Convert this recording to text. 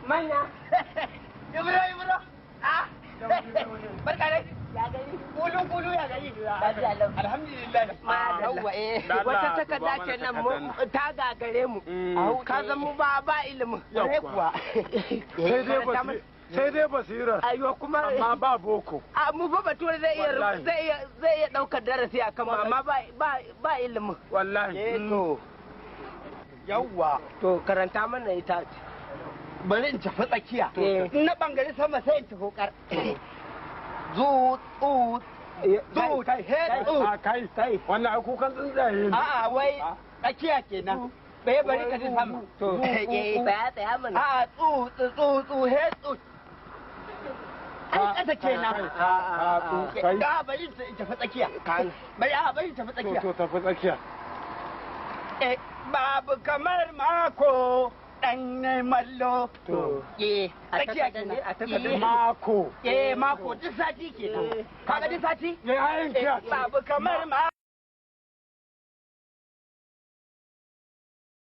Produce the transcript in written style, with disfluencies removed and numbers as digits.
Manya. Ibro. Ah. Barka dai. Ya gari. Kulu ya gari. Alhamdulillah. Yawwa wata takarda kenan mu ta gagare mu. Ka san mu ba ilimin. Sai kuwa. Sai dai basira. Ayo kuma amma ba boko. A mu fa bature zai iya daukar darasi akan mu amma ba ilimin. Wallahi. To. Yawwa. To karanta mana ita. Bari in tafi tsakiya. Na bangare sama sai in tafi kar. Kai. Wannan akukan tsuntsaye ne. A'a wai tsakiya kenan. Bai bari ka ji sama. To. Ba tsaya mana. A'a tsu. Ai kasa kenan. Ga bari in tafi tsakiya. Bari in tafi tsakiya. To tafi tsakiya. Babu kamar mako. Dan mallo. To. Tsakiya kenan. A takardar mako. Mako duk sati kenan. Kaga duk sati? Babu kamar mako.